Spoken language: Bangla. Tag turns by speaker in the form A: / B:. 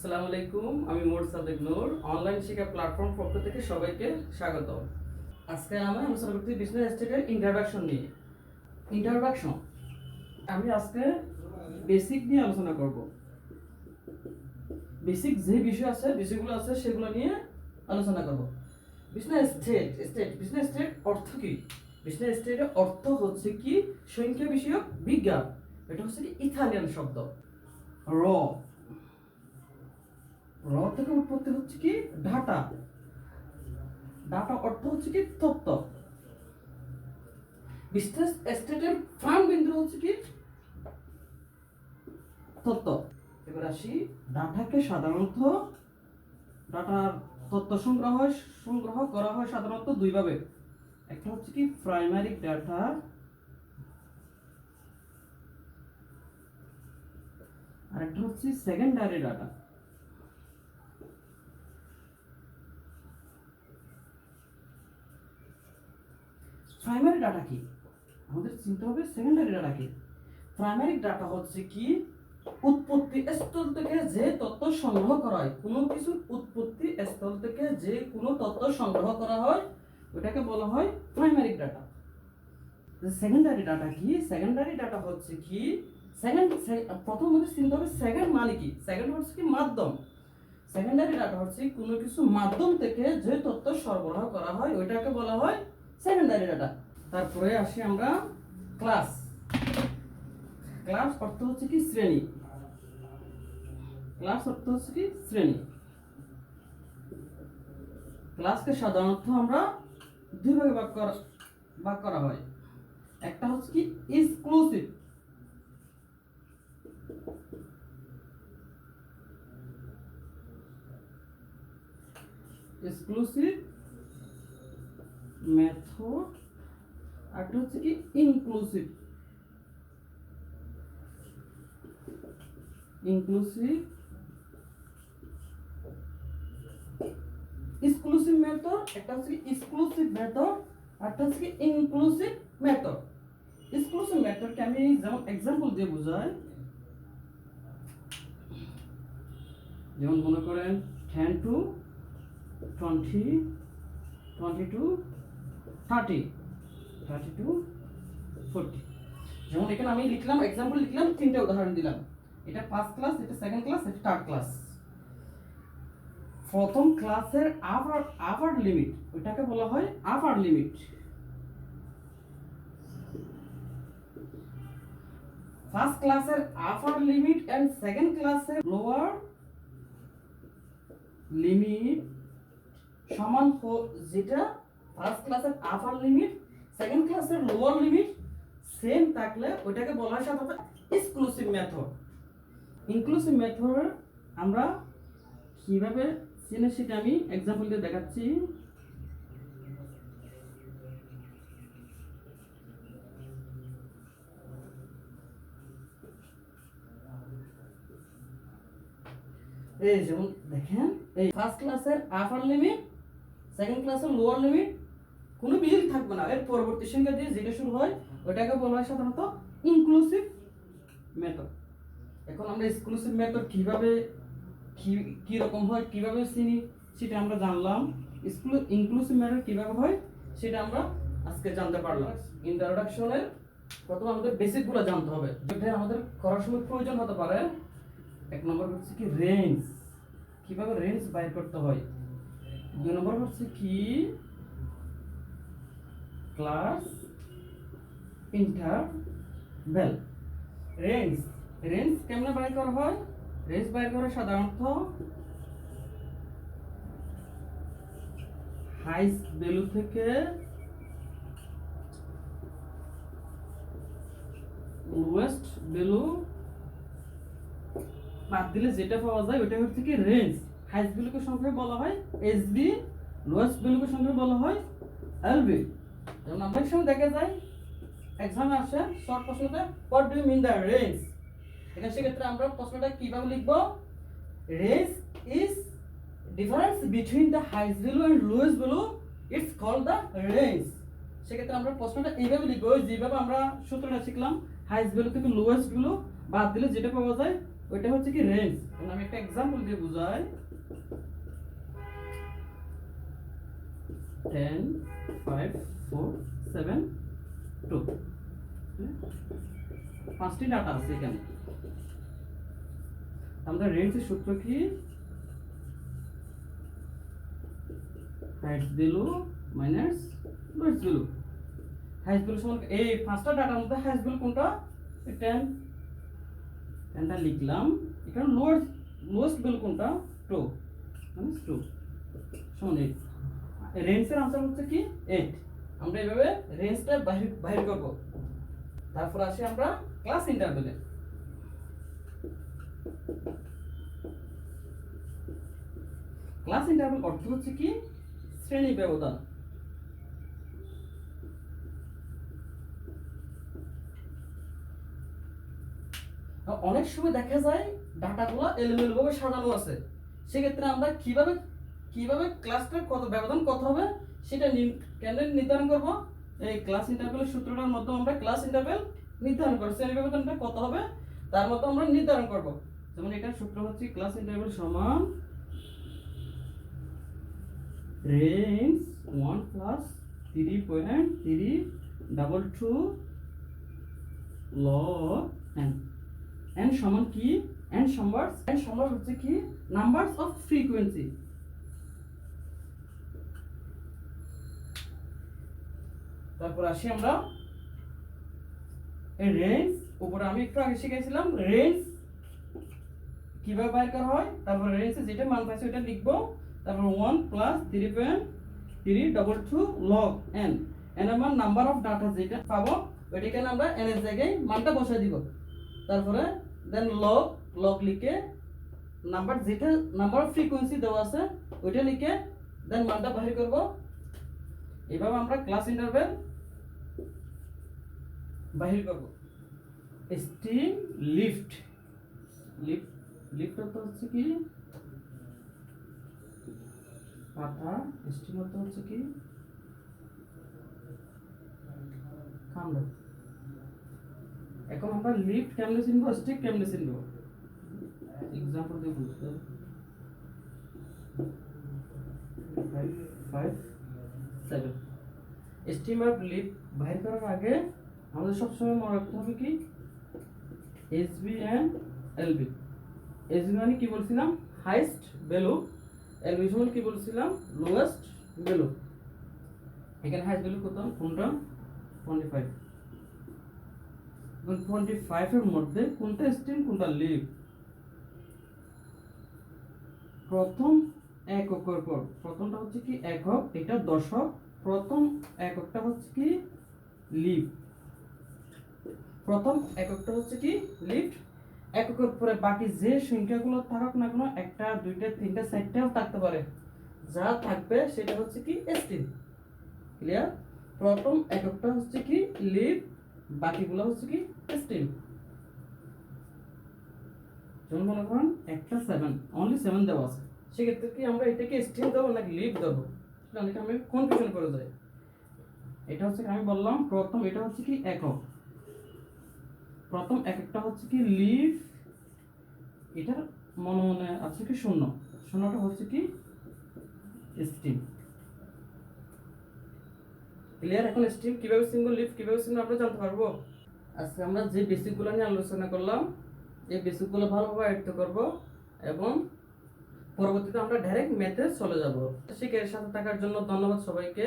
A: আসসালামু আলাইকুম, আমি মোরসাদেক নূর। অনলাইন শিক্ষা প্ল্যাটফর্ম পক্ষ থেকে সবাইকে স্বাগত। আজকে আমি আলোচনা করছি বিজনেস স্টেটের ইন্ট্রোডাকশন নিয়ে। ইন্ট্রোডাকশন আমি আজকে বেসিক নিয়ে আলোচনা করব। বেসিক যে বিষয়গুলো আছে সেগুলো নিয়ে আলোচনা করব। বিজনেস স্টেট অর্থ কি? বিজনেস স্টেটের অর্থ হচ্ছে কি সংখ্যা বিষয়ক বিজ্ঞান। এটা হচ্ছে কি ইতালিয়ান শব্দ। র র থেকে উৎপত্তি হচ্ছে কি ডাটা। ডাটা অর্থ হচ্ছে কি তথ্য। বিজনেস স্টেটের প্রাণ বিন্দু হচ্ছে কি তথ্য। এবার আসি ডাটাকে সাধারণত ডাটার তথ্য সংগ্রহ করা হয় সাধারণত দুই ভাবে। একটা হচ্ছে কি প্রাইমারি ডাটা, আর একটা হচ্ছে সেকেন্ডারি ডাটা। প্রাইমারি ডাটা কি? আমাদের চিন্তা হবে সেকেন্ডারি ডাটা কি। প্রাইমারি ডাটা হচ্ছে কি উৎপত্তি স্থল থেকে যে তথ্য সংগ্রহ করা হয়। কোনো কিছুর উৎপত্তি স্থল থেকে যে কোনো তথ্য সংগ্রহ করা হয় ওটাকে বলা হয় প্রাইমারি ডাটা। সেকেন্ডারি ডাটা কি? সেকেন্ডারি ডাটা হচ্ছে কি প্রথম হচ্ছে চিন্তা হবে সেকেন্ড মানে কি। সেকেন্ড হচ্ছে কি মাধ্যম। সেকেন্ডারি ডাটা হচ্ছে কোনো কিছু মাধ্যম থেকে যে তথ্য সরবরাহ করা হয় ওইটাকে বলা হয় সেকেন্ডারি ডাটা। তারপরে আসি আমরা ক্লাস। ক্লাস অর্থ হচ্ছে কি শ্রেণী। ক্লাস অর্থ হচ্ছে কি শ্রেণী। ক্লাসকে সাধারণত আমরা দুই ভাগে ভাগ করা হয়। একটা হচ্ছে কি এক্সক্লুসিভ। এক্সক্লুসিভ মেথড, আর একটা হচ্ছে কি ইনক্লুসিভ। এক্সক্লুসিভ মেথড, একটা হচ্ছে কি এক্সক্লুসিভ মেথড, আর একটা হচ্ছে কি ইনক্লুসিভ মেথড। এক্সক্লুসিভ মেথডকে আমি যেমন एग्जांपल দিয়ে বোঝাই, যেমন মনে করেন 10 to 20, 20 to 30, 30 to 40। যেমন এখানে আমি লিখলাম एग्जांपल লিখলাম, তিনটা উদাহরণ দিলাম। এটা ফার্স্ট ক্লাস, এটা সেকেন্ড ক্লাস, এটা থার্ড ক্লাস। প্রথম ক্লাসের আপার লিমিট ওটাকে বলা হয় আপার লিমিট। ফার্স্ট ক্লাসের আপার লিমিট এন্ড সেকেন্ড ক্লাসের লোয়ার লিমিট সমান যেটা ফার্স্ট ক্লাসের আপার লিমিট সেকেন্ড ক্লাসের লোয়ার লিমিট সেম থাকলে ওটাকে বলা হয় সাধারণত এক্সক্লুসিভ মেথড। ইনক্লুসিভ মেথড আমরা কিভাবে চিনি সেটা আমি एग्जांपल দিয়ে দেখাচ্ছি। এই যেমন দেখেন, এই ফার্স্ট ক্লাসের আপার লিমিট সেকেন্ড ক্লাসের লোয়ার লিমিট কোনো মিল থাকবে না। এর পরবর্তী সংখ্যা দিয়ে যেটা শুরু হয় ওটাকে বলা হয় সাধারণত ইনক্লুসিভ মেথড। এখন আমরা এক্সক্লুসিভ মেথড কিভাবে কি রকম হয় কিভাবে চিনি সেটা আমরা জানলাম। ইনক্লুসিভ মেথড কিভাবে হয় সেটা আমরা আজকে জানতে পারলাম। ইন্ট্রোডাকশনের প্রথমে আমাদের বেসিকগুলো জানতে হবে, যেটা আমাদের করার সময় প্রয়োজন হতে পারে। এক নম্বর হচ্ছে কি রেঞ্জ, কিভাবে রেঞ্জ বাইর করতে হয়। দুই নম্বর হচ্ছে কি ক্লাস ইন্টারভ্যাল। রেঞ্জ রেঞ্জ কেমনে বাইর করা হয়? রেঞ্জ বাইর করা সাধারণত হাইস্ট ভ্যালু থেকে লোয়েস্ট ভ্যালু বাদ দিলে যেটা পাওয়া যায় ওটা হচ্ছে কি রেঞ্জ। হাইস্ট ভ্যালুকে সংখ্যায় বলা হয় এসবি, লোয়েস্ট ভ্যালুকে সংখ্যায় বলা হয় এলবি। যেমন আমরা সময় দেখা যায় এক্সামে আসে শর্ট প্রশ্নতে what do you mean the range. এখানে সেক্ষেত্রে আমরা প্রশ্নটা কিভাবে লিখব? Range is difference between the highest value and lowest value, it's called the range. সেক্ষেত্রে আমরা প্রশ্নটা এইভাবে লিখবো যেভাবে আমরা সূত্রটা শিখলাম, হাইস্ট ভ্যালু থেকে লোয়েস্ট ভ্যালু বাদ দিলে যেটা পাওয়া যায় ওইটা হচ্ছে কি রেঞ্জ। আমি একটা এক্সাম্পল দিয়ে বুঝাই। 10 5 4 7 2 পাঁচটি ডাটা আছে এখানে। আমাদের রেঞ্জের সূত্র কি? Highest value minus lowest value. Highest value সমান এই পাঁচটা ডাটার মধ্যে হাইস্ট ভ্যালু কোনটা? 10। 10টা লিখলাম। এখানে লোয়েস্ট ভ্যালু কোনটা? 2 মানে 2 সমান 8। রেঞ্জের আনসার হচ্ছে কি 8। আমরা এইভাবে রেঞ্জটা বাহির করব। তারপর আসি আমরা ক্লাস ইন্টারভ্যালে। ক্লাস ইন্টারভ্যাল অর্থ হচ্ছে কি? শ্রেণী ব্যবধান। অনেক সময় দেখা যায় ডাটাগুলো এলোমেলো ভাবে সাজানো আছে, সেক্ষেত্রে আমরা কিভাবে ক্লাসটার কত ব্যবধান কত হবে সেটা কেমনে নির্ধারণ করব? এই ক্লাস ইন্টারভ্যালের সূত্রটার মাধ্যমে আমরা ক্লাস ইন্টারভ্যাল নির্ধারণ করব। শ্রেণী ব্যবধানটা কত হবে তার মতো আমরা নির্ধারণ করব। যেমন এটার সূত্র হচ্ছে ক্লাস ইন্টারভ্যাল সমান range 1 plus 3.322 log n। n সমান কি? n সমান হচ্ছে কি? Numbers of frequency. তারপর আসি আমরা এই রেঞ্জ উপরে আমি একটু আগে শিখেছিলাম রেঞ্জ কিভাবে বাইর করা হয়। তারপর রেঞ্জে যেটা মান পাইছে ওটা লিখবো। তারপর 1 প্লাস 3.322 log n। n এর মান নাম্বার অফ ডাটা যেটা পাবো ওইটাকে আমরা n এর জায়গায় মানটা বসাই দিব। তারপরে দেন লগ লিখে নাম্বার যেটা নাম্বার অফ ফ্রিকোয়েন্সি দেওয়া আছে ওইটা লিখে দেন মানটা বাহির করব। এইভাবে আমরা ক্লাস ইন্টারভ্যাল বাহির করব। স্টিম লিফট অর্থ হচ্ছে কি? পাতা। স্টিম অর্থ হচ্ছে কি? কাণ্ড। এখন আমরা লিফট কেমনে চিনবো, স্টিক কেমনে চিনবো? এক্সাম্পল দিয়ে বুঝতে 5 7 স্টিম আর লিফট বাইর করার আগে আমাদের সবসময় মনে রাখতে হবে কি? SB and LB. এসবি মানে কি বলছিলাম? Highest value. এলবি সমান কি বলছিলাম? Lowest value. এখানে হাইস্ট ভ্যালু কত? কোনটা? 25। 25 এর মধ্যে কোনটা স্টিম কোনটা লিফট? প্রথম এককের পর প্রথমটা হচ্ছে কি একক, এটা দশক। প্রথম এককটা হচ্ছে কি লিফট। প্রথম এককটা হচ্ছে কি লিফট। এককের পরে বাকি যে সংখ্যাগুলো থাকুক না কেন, একটা দুইটা তিনটা চারটাও থাকতে পারে, যা থাকবে সেটা হচ্ছে কি স্টিম। ক্লিয়ার? প্রথম এককটা হচ্ছে কি লিফট, বাকিগুলো হচ্ছে কি স্টিম। যেমন মনে করেন একটা 7 অনলি 7 দেওয়া আছে, সেক্ষেত্রে কি আমরা এটাকে স্টিম দেবো নাকি লিফট দেবো? অনেকে আমি কনফিউশন করে যাই। এটা হচ্ছে আমি বললাম প্রথম, এটা হচ্ছে কি একক। প্রথম এককটা হচ্ছে কি লিফ, এটার মনে আছে কি শূন্যটা হচ্ছে কি স্টিম। ক্লিয়ার? এখন স্টিম কিভাবে চিনবো, লিফট কিভাবে চিনবো আমরা জানতে পারবো। আজকে আমরা যে বেসিকগুলো নিয়ে আলোচনা করলাম এই বেসিকগুলো ভালোভাবে আয়ত্ত করব এবং পরবর্তীতে আমরা ডাইরেক্ট ম্যাথে চলে যাব। শিখে সাথে থাকার জন্য ধন্যবাদ সবাইকে।